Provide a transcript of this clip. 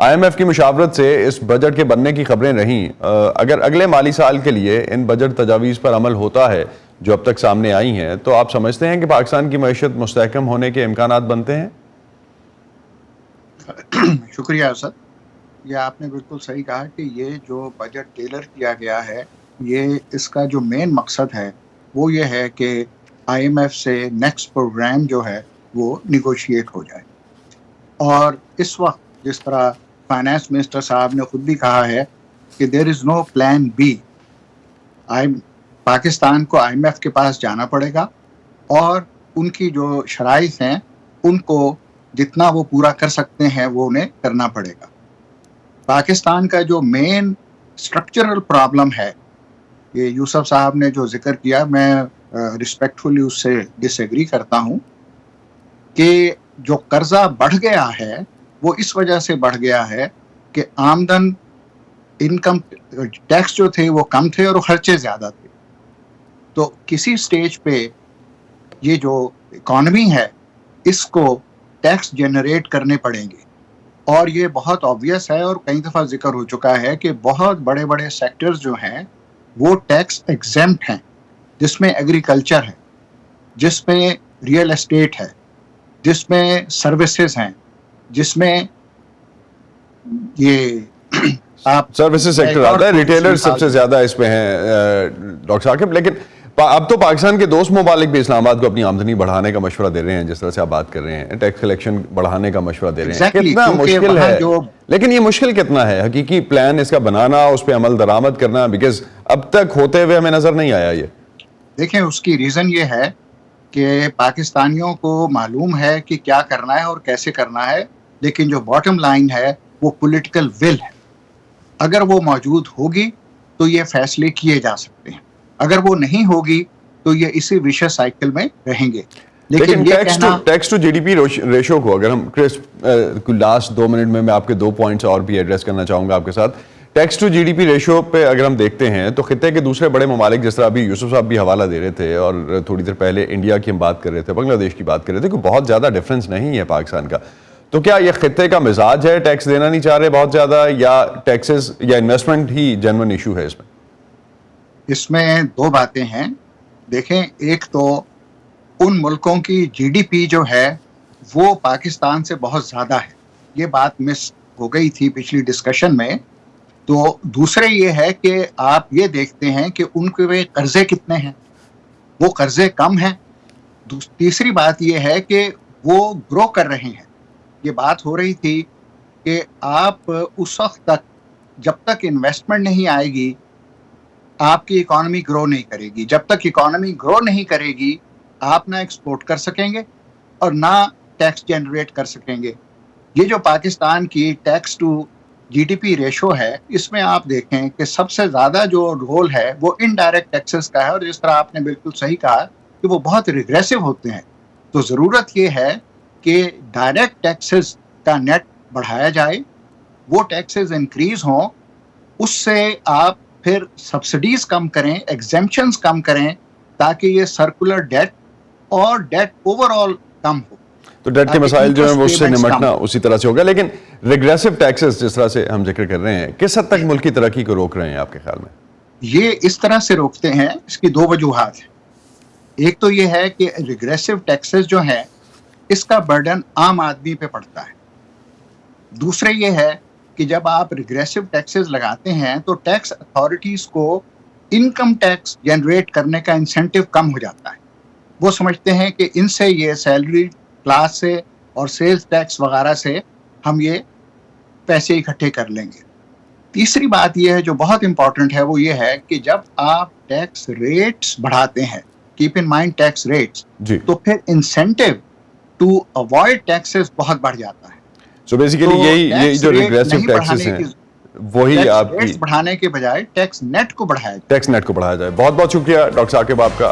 I am F کی مشاورت سے اس بجٹ کے بننے کی خبریں رہیں. اگر اگلے مالی سال کے لیے ان بجٹ تجاویز پر عمل ہوتا ہے جو اب تک سامنے آئی ہیں، تو آپ سمجھتے ہیں کہ پاکستان کی معیشت مستحکم ہونے کے امکانات بنتے ہیں؟ شکریہ اسد. یہ آپ نے بالکل صحیح کہا کہ یہ جو بجٹ ٹیلر کیا گیا ہے، یہ اس کا جو مین مقصد ہے وہ یہ ہے کہ آئی ایم ایف سے نیکسٹ پروگرام جو ہے وہ نیگوشیٹ ہو جائے. اور اس وقت جس طرح فائنانس منسٹر صاحب نے خود بھی کہا ہے کہ دیر از نو پلان بی، پاکستان کو آئی ایم ایف کے پاس جانا پڑے گا اور ان کی جو شرائط ہیں ان کو جتنا وہ پورا کر سکتے ہیں وہ انہیں کرنا پڑے گا. پاکستان کا جو مین اسٹرکچرل پرابلم ہے، یہ یوسف صاحب نے جو ذکر کیا، میں ریسپیکٹفلی اس سے ڈس ایگری کرتا ہوں کہ جو قرضہ بڑھ گیا ہے وہ اس وجہ سے بڑھ گیا ہے کہ آمدن انکم ٹیکس جو تھے وہ کم تھے اور خرچے زیادہ تھے. تو کسی سٹیج پہ یہ جو اکانومی ہے اس کو ٹیکس جنریٹ کرنے پڑیں گے، اور یہ بہت آبویس ہے اور کئی دفعہ ذکر ہو چکا ہے کہ بہت بڑے بڑے سیکٹرز جو ہیں وہ ٹیکس ایگزیمپٹ ہیں، جس میں ایگریکلچر ہے، جس میں ریئل اسٹیٹ ہے، جس میں سروسز ہیں، جس میں یہ آپ سروسز سیکٹر آتا ہے، ریٹیلر سب سے زیادہ اس پہ ہیں ڈاکٹر ثاقب. لیکن اب تو پاکستان کے دوست ممالک بھی اسلام آباد کو اپنی آمدنی بڑھانے کا مشورہ دے رہے ہیں، جس طرح سے آپ بات کر رہے ہیں، ٹیکس کلیکشن بڑھانے کا مشورہ دے رہے ہیں. کتنا مشکل ہے، لیکن یہ مشکل کتنا ہے حقیقی پلان اس کا بنانا، اس پہ عمل درآمد کرنا، بیکاز اب تک ہوتے ہوئے ہمیں نظر نہیں آیا. یہ دیکھیں، اس کی ریزن یہ ہے کہ پاکستانیوں کو معلوم ہے کہ کیا کرنا ہے اور کیسے کرنا ہے، لیکن جو باٹم لائن ہے وہ پولیٹیکل ول ہے. اگر وہ موجود ہوگی تو یہ فیصلے کیے جا سکتے ہیں، اگر وہ نہیں ہوگی تو یہ اسی وشیس سائیکل میں رہیں گے. لیکن tax to G D P ratio کو اگر ہم لاسٹ 2 منٹ میں آپ کے 2 پوائنٹس اور بھی ایڈریس کرنا چاہوں گا آپ کے ساتھ. Tax to G D P ratio پہ اگر ہم دیکھتے ہیں تو خطے کے دوسرے بڑے ممالک، جس طرح ابھی یوسف صاحب بھی حوالہ دے رہے تھے اور تھوڑی دیر پہلے انڈیا کی ہم بات کر رہے تھے، بنگلہ دیش کی بات کر رہے تھے، کہ بہت زیادہ ڈفرینس نہیں ہے پاکستان کا. تو کیا یہ خطے کا مزاج ہے، ٹیکس دینا نہیں چاہ رہے بہت زیادہ، یا ٹیکسز یا انویسٹمنٹ ہی جینوئن ایشو ہے اس میں؟ اس میں 2 باتیں ہیں. دیکھیں، ایک تو ان ملکوں کی جی ڈی پی جو ہے وہ پاکستان سے بہت زیادہ ہے، یہ بات مس ہو گئی تھی پچھلی ڈسکشن میں. تو دوسرے یہ ہے کہ آپ یہ دیکھتے ہیں کہ ان کے قرضے کتنے ہیں، وہ قرضے کم ہیں. تیسری بات یہ ہے کہ وہ گرو کر رہے ہیں. یہ بات ہو رہی تھی کہ آپ اس وقت تک جب تک انویسٹمنٹ نہیں آئے گی آپ کی اکانومی گرو نہیں کرے گی. جب تک اکانومی گرو نہیں کرے گی آپ نہ ایکسپورٹ کر سکیں گے اور نہ ٹیکس جنریٹ کر سکیں گے. یہ جو پاکستان کی tax to G D P ratio ہے، اس میں آپ دیکھیں کہ سب سے زیادہ جو رول ہے وہ انڈائریکٹ ٹیکسز کا ہے، اور جس طرح آپ نے بالکل صحیح کہا کہ وہ بہت ریگریسو ہوتے ہیں. تو ضرورت یہ ہے کہ ڈائریکٹ ٹیکسز کا نیٹ بڑھایا جائے، وہ ٹیکسز انکریز ہوں، اس سے آپ پھر سبسڈیز کم کریں، ایگزیمپشنز کم کریں، تاکہ یہ سرکولر ڈیٹ اور ڈیٹ اوور آل کم ہو. تو ڈیٹ کے مسائل جو ہیں وہ اس سے نمٹنا اسی طرح سے ہوگا. لیکن ریگریسو ٹیکسز جس طرح سے ہم ذکر کر رہے ہیں، کس حد تک ملکی ترقی کو روک رہے ہیں آپ کے خیال میں؟ یہ اس طرح سے روکتے ہیں، اس کی 2 وجوہات ہیں. ایک تو یہ ہے کہ ریگریسو ٹیکسز جو ہیں اس کا برڈن عام آدمی پہ پڑتا ہے. دوسرے یہ ہے کہ جب آپ ریگریسو ٹیکسز لگاتے ہیں تو ٹیکس اتھارٹیز کو انکم ٹیکس جنریٹ کرنے کا انسینٹیو کم ہو جاتا ہے. وہ سمجھتے ہیں کہ ان سے یہ سیلری کلاس سے اور سیلز ٹیکس وغیرہ سے ہم یہ پیسے اکٹھے کر لیں گے. تیسری بات یہ ہے جو بہت امپورٹنٹ ہے، وہ یہ ہے کہ جب آپ ٹیکس ریٹس بڑھاتے ہیں، keep in mind tax rates, تو پھر انسینٹیو ٹو اوائڈ ٹیکسز بہت بڑھ جاتا ہے. سو بیسیکلی یہی جو ریگریسو ٹیکسز ہیں وہی آپ کی بڑھانے کے بجائے ٹیکس نیٹ کو بڑھایا جائے. ٹیکس نیٹ کو بڑھایا جائے. بہت بہت شکریہ ڈاکٹر ثاقب آپ کا.